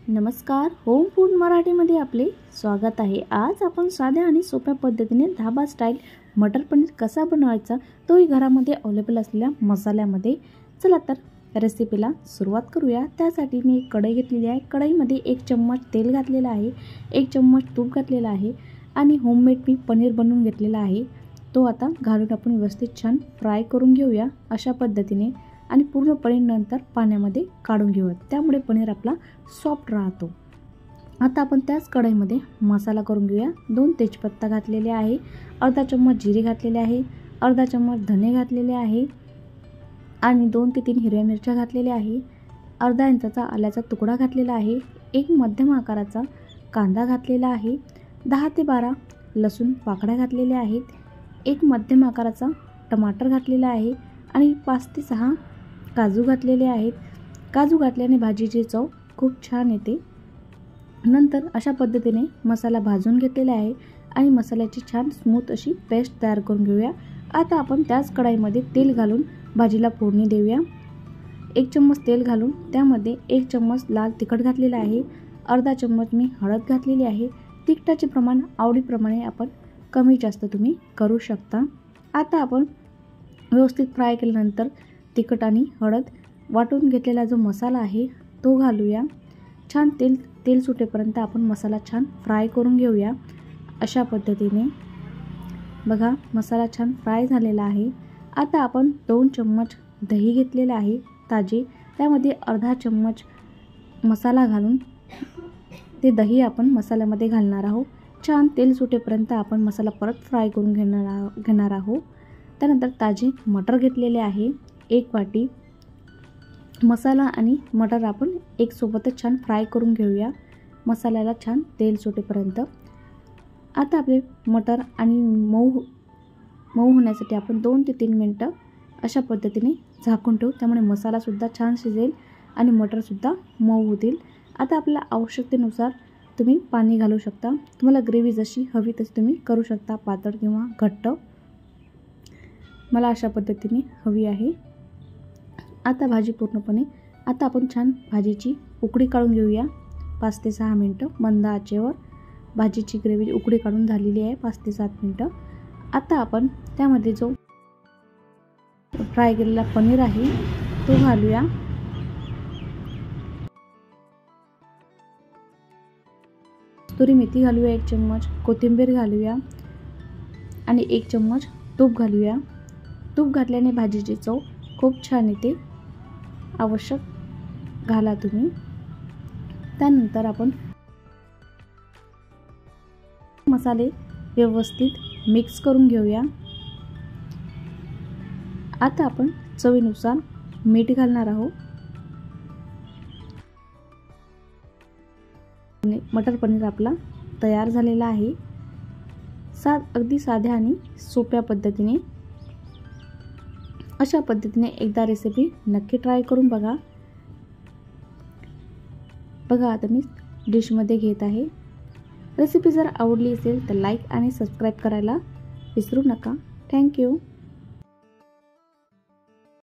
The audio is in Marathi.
नमस्कार, होम फूड मराठीमध्ये आपले स्वागत आहे। आज आपण साध्या आणि सोप्या पद्धतीने धाबा स्टाईल मटर पनीर कसा बनवायचा तोही घरामध्ये अवेलेबल असलेल्या मसाल्यामध्ये। चला तर रेसिपीला सुरुवात करूया। त्यासाठी मी एक कढई घेतलेली आहे। कढईमध्ये 1 चम्मच तेल घातलेला आहे, 1 चम्मच तूप घातलेला आहे आणि होममेड मी पनीर बनवून घेतलेला आहे। तो आता घालून आपण व्यवस्थित छान फ्राय करून घेऊया अशा पद्धतीने आणि पूर्ण पनीर नंतर पाण्यामध्ये काढून घेऊया, त्यामुळे पनीर आपला सॉफ्ट राहतो। आता आपण त्याच कढईमध्ये मसाला करून घेऊया। 2 तेजपत्ता घातलेले आहे, अर्धा चम्मच जिरे घातलेले आहे, अर्धा चम्मच धने घातलेले आहे आणि 2 ते 3 हिरव्या मिरच्या घातलेल्या आहे, अर्धा इंचाचा आल्याचा तुकडा घातलेला आहे, एक मध्यम आकाराचा कांदा घातलेला आहे, 10 ते 12 लसूण पाकळ्या घातलेल्या आहेत, एक मध्यम आकाराचा टमाटर घातलेला आहे आणि 5 ते 6 काजू घातलेले आहेत। काजू घातल्याने भाजीची चव खूप छान येते। नंतर अशा पद्धतीने मसाला भाजून घेतलेला आहे आणि मसाल्याची छान स्मूथ अशी पेस्ट तयार करून घेऊया। आता आपण त्याच कढईमध्ये तेल घालून भाजीला फोडणी देऊया। 1 चम्मच तेल घालून त्यामध्ये 1 चम्मच लाल तिखट घातलेला आहे, अर्धा चम्मच मी हळद घातलेली आहे। तिखटाचे प्रमाण आवडीप्रमाणे आपण कमी जास्त तुम्ही करू शकता। आता आपण व्यवस्थित फ्राय केल्यानंतर तिखट आणि हळद वाटून घेतलेला जो मसाला आहे तो घालूया। छान तेल सुटेपर्यंत आपण मसाला छान फ्राय करून घेऊया अशा पद्धतीने। बघा, मसाला छान फ्राय झालेला आहे। आता आपण 2 चम्मच दही घेतलेले आहे ताजे, त्यामध्ये अर्धा चम्मच मसाला घालून ते दही आपण मसाल्यामध्ये घालणार आहोत। छान तेल सुटेपर्यंत आपण मसाला परत फ्राय करून घेणार आहोत। त्यानंतर ताजे मटर घेतलेले आहे 1 वाटी। मसाला आणि मटर आपण एक सोबतच छान फ्राय करून घेऊया मसाल्याला छान तेल सुटेपर्यंत। आता आपले मटर आणि मऊ होण्यासाठी आपण 2 ते 3 मिनिटं अशा पद्धतीने झाकून ठेवू, त्यामुळे मसालासुद्धा छान शिजेल आणि मटरसुद्धा मऊ होतील। आता आपल्या आवश्यकतेनुसार तुम्ही पाणी घालू शकता। तुम्हाला ग्रेव्ही जशी हवी तशी तुम्ही करू शकता, पातळ किंवा घट्ट। मला अशा पद्धतीने हवी आहे। आता भाजी पूर्णपणे आता आपण छान भाजीची उकळी काढून घेऊया 5 ते 6 मिनिटं मंद आचेवर। भाजीची ग्रेव्ही उकळी काढून झालेली आहे 5 ते 7 मिनिटं। आता आपण त्यामध्ये जो फ्राय केलेला पनीर आहे तो घालूया। कस्तुरी मेथी घालूया 1 चम्मच, कोथिंबीर घालूया आणि 1 चम्मच तूप घालूया। तूप घातल्याने भाजीची चव खूप छान येते, आवश्यक घाला तुम्ही। त्यानंतर आपण मसाले व्यवस्थित मिक्स करून घेऊया। आता आपण चवीनुसार मीठ घालणार आहोत। मटर पनीर आपला तयार झालेला आहे। अगदी साध्या आणि सोप्या पद्धतीने। अशा पद्धतीने एकदा रेसिपी नक्की ट्राय करून बघा। आता मी डिशमध्ये घेत आहे। रेसिपी जर आवडली असेल तर लाईक आणि सबस्क्राईब करायला विसरू नका। थँक्यू।